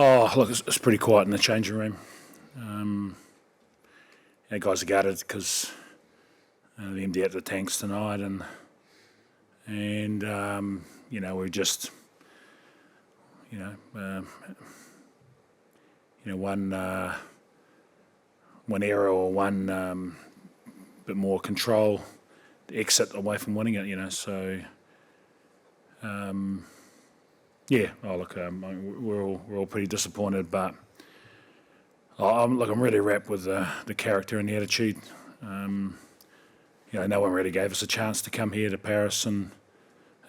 Oh, look, it's pretty quiet in the changing room. Our guys are gutted because they empty out the tanks tonight, and we're just one error or one bit more control, the exit away from winning it. So yeah. Oh, look, we're all pretty disappointed, but I'm really wrapped with the character and the attitude. No one really gave us a chance to come here to Paris and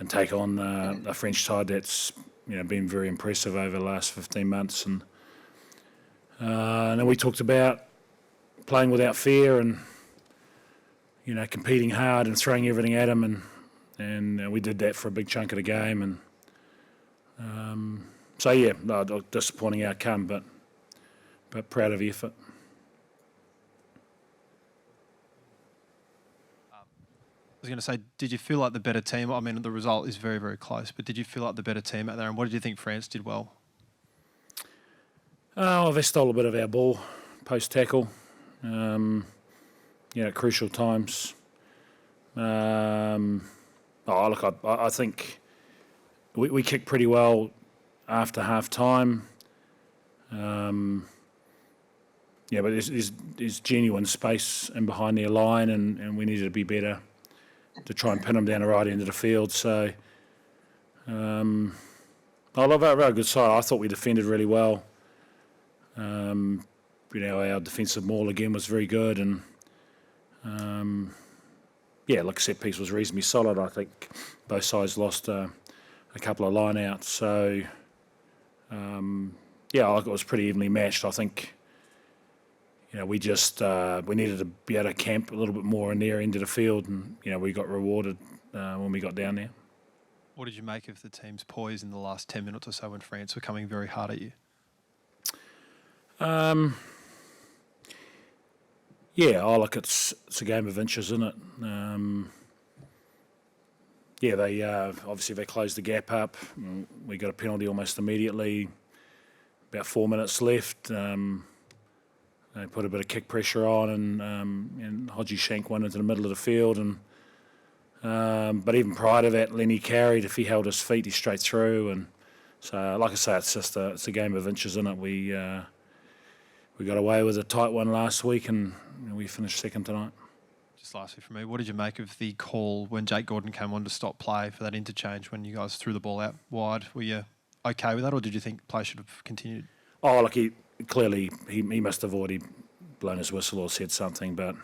take on a French side that's been very impressive over the last 15 months. And then we talked about playing without fear and competing hard and throwing everything at them, and we did that for a big chunk of the game. And disappointing outcome, but proud of the effort. I was going to say, did you feel like the better team? I mean, the result is very, very close, but did you feel like the better team out there? And what did you think France did well? They stole a bit of our ball post-tackle, at crucial times. I think we kicked pretty well after half-time. But there's genuine space in behind their line, and we needed to be better to try and pin them down the right end of the field. So I love our good side. I thought we defended really well. Our defensive maul again was very good, and set piece was reasonably solid. I think both sides lost a couple of line-outs. So it was pretty evenly matched. I think we just we needed to be able to camp a little bit more in their end of the field, and we got rewarded when we got down there. What did you make of the team's poise in the last 10 minutes or so when France were coming very hard at you? It's a game of inches, isn't it? They obviously they closed the gap up. We got a penalty almost immediately. About 4 minutes left. They put a bit of kick pressure on, and Hodgie Shank went into the middle of the field. But even prior to that, Lenny carried. If he held his feet, he's straight through. And so, like I say, it's a game of inches, isn't it? We got away with a tight one last week, and we finished second tonight. Just lastly for me, what did you make of the call when Jake Gordon came on to stop play for that interchange when you guys threw the ball out wide? Were you okay with that, or did you think play should have continued? Oh, look, he must have already blown his whistle or said something, but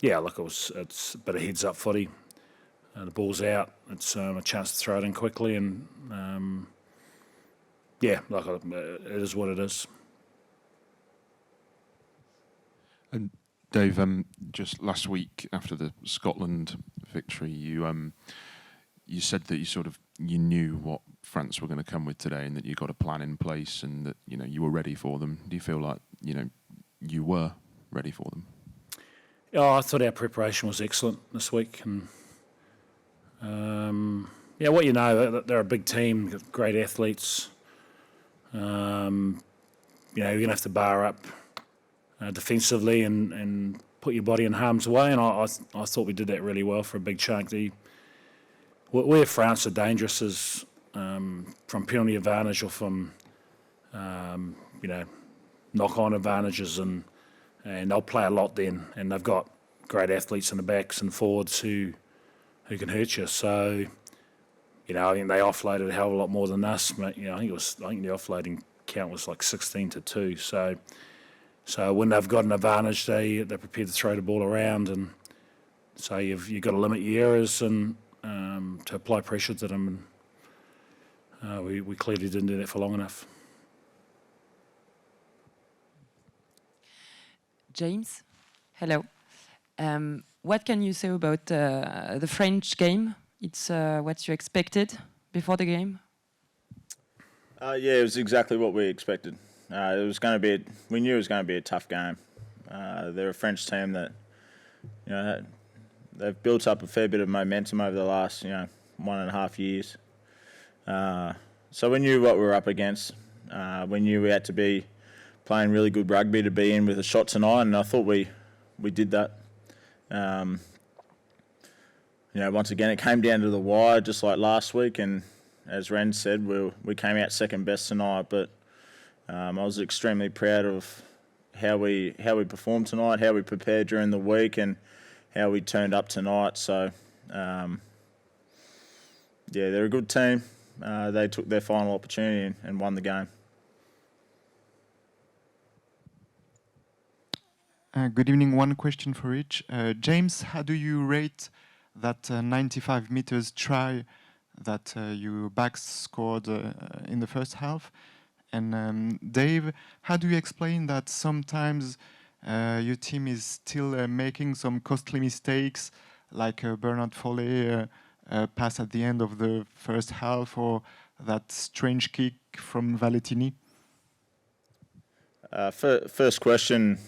it's a bit of heads up footy. The ball's out. It's a chance to throw it in quickly, and it is what it is. And Dave, just last week after the Scotland victory, you said that you knew what France were going to come with today, and that you got a plan in place, and that you were ready for them. Do you feel like you were ready for them? Yeah, I thought our preparation was excellent this week, and they're a big team, great athletes. You're going to have to bar up defensively and put your body in harm's way, and I thought we did that really well for a big chunk. Where France are dangerous is from penalty advantage or from knock-on advantages, and they'll play a lot then, and they've got great athletes in the backs and forwards who can hurt you. So I think they offloaded a hell of a lot more than us. I think the offloading count was like 16-2. So when they've got an advantage, they're prepared to throw the ball around, and so you've got to limit your errors and to apply pressure to them. And we clearly didn't do that for long enough. James, hello. What can you say about the French game? It's what you expected before the game? It was exactly what we expected. We knew it was going to be a tough game. They're a French team that, they've built up a fair bit of momentum over the last, 1.5 years. So we knew what we were up against. We knew we had to be playing really good rugby to be in with a shot tonight, and I thought we did that. Once again, it came down to the wire, just like last week, and as Ren said, we came out second best tonight. But I was extremely proud of how we performed tonight, how we prepared during the week, and how we turned up tonight. So, they're a good team. They took their final opportunity and won the game. Good evening. One question for each. James, how do you rate that 95 meters try that your backs scored in the first half? And Dave, how do you explain that sometimes your team is still making some costly mistakes, like Bernard Foley pass at the end of the first half, or that strange kick from Valentini? First question,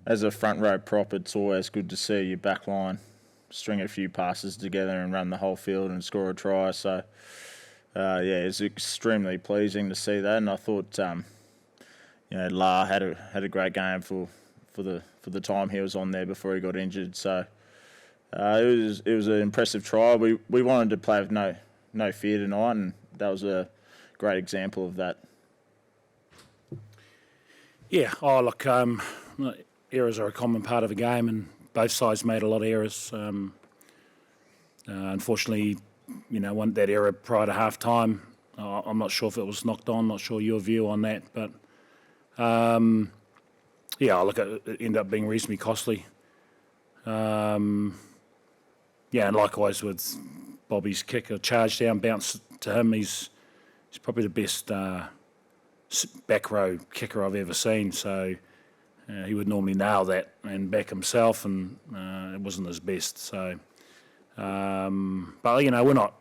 as a front row prop, it's always good to see your back line string a few passes together and run the whole field and score a try. So, it's extremely pleasing to see that. And I thought, La had a great game for the time he was on there before he got injured. So, it was an impressive try. We wanted to play with no fear tonight, and that was a great example of that. Yeah. Oh, look, errors are a common part of a game, and both sides made a lot of errors. Unfortunately, that error prior to half time, I'm not sure if it was knocked on, not sure your view on that, but look, it ended up being reasonably costly. And likewise with Bobby's kick, a charge down, bounce to him. He's probably the best back row kicker I've ever seen. So he would normally nail that and back himself, and it wasn't his best. So, but we're not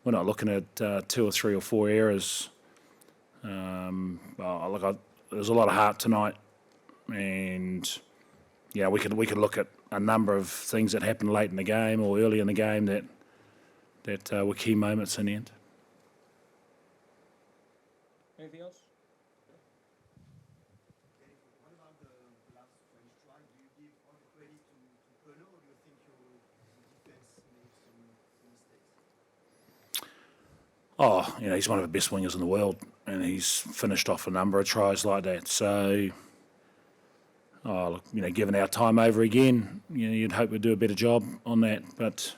looking at 2 or 3 or 4 errors. There's a lot of heart tonight, and we could look at a number of things that happened late in the game or early in the game that were key moments in the end. Anything else? What about the last French try? Do you give all the credit to Polo, or do you think your defense made some mistakes? He's one of the best wingers in the world, and he's finished off a number of tries like that. So, given our time over again, you'd hope we'd do a better job on that. But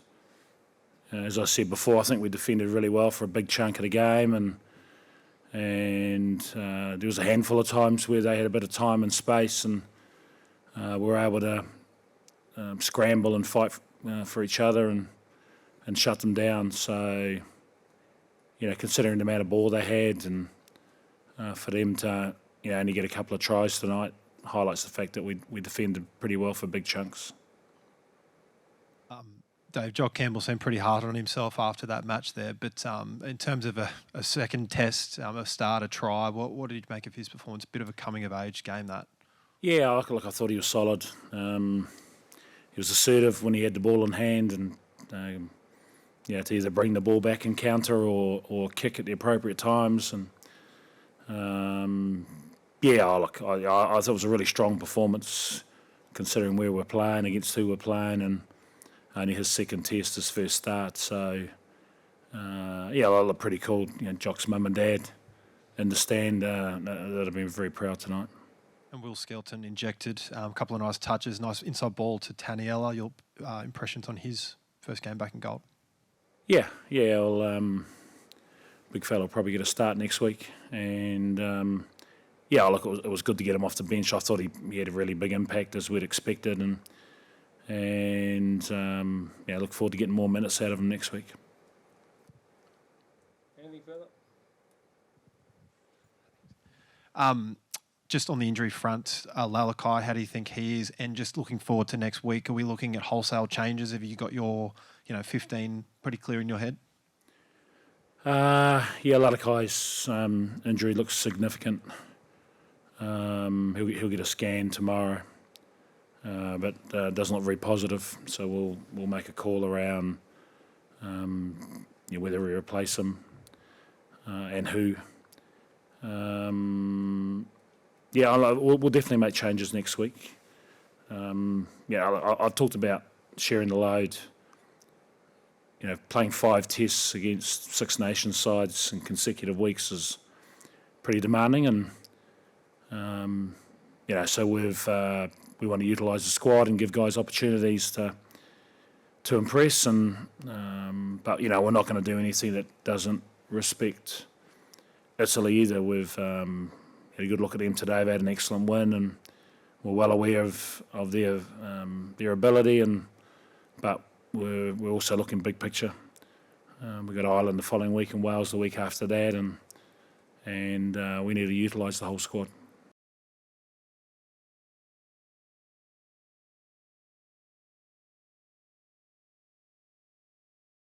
as I said before, I think we defended really well for a big chunk of the game, and there was a handful of times where they had a bit of time and space, and were able to scramble and fight for each other and shut them down. So, considering the amount of ball they had, and for them to only get a couple of tries tonight, highlights the fact that we defended pretty well for big chunks. Dave, Jock Campbell seemed pretty hard on himself after that match there, but in terms of a second test, a start, a try, what did you make of his performance? Bit of a coming-of-age game, that. Yeah, I thought he was solid. He was assertive when he had the ball in hand, and to either bring the ball back and counter or kick at the appropriate times. And I thought it was a really strong performance considering where we're playing, against who we're playing, and only his second test, his first start. So, they look pretty cool. Jock's mum and dad in the stand, they'd have been very proud tonight. And Will Skelton injected a couple of nice touches, nice inside ball to Taniela. Your impressions on his first game back in goal? Big fella will probably get a start next week. And, it was good to get him off the bench. I thought he had a really big impact, as we'd expected. And look forward to getting more minutes out of him next week. Anything further? Just on the injury front, Lalakai, how do you think he is? And just looking forward to next week, are we looking at wholesale changes? Have you got your 15 pretty clear in your head? Lalakai's injury looks significant. He'll get a scan tomorrow, but doesn't look very positive. So we'll make a call around whether we replace him. and who. We'll definitely make changes next week. I've talked about sharing the load. Playing 5 tests against Six Nations sides in consecutive weeks is pretty demanding, and so we want to utilise the squad and give guys opportunities to impress, but we're not going to do anything that doesn't respect Italy either. We've had a good look at them today. They've had an excellent win, and we're well aware of their ability, but we're also looking big picture. We've got Ireland the following week and Wales the week after that, and we need to utilise the whole squad.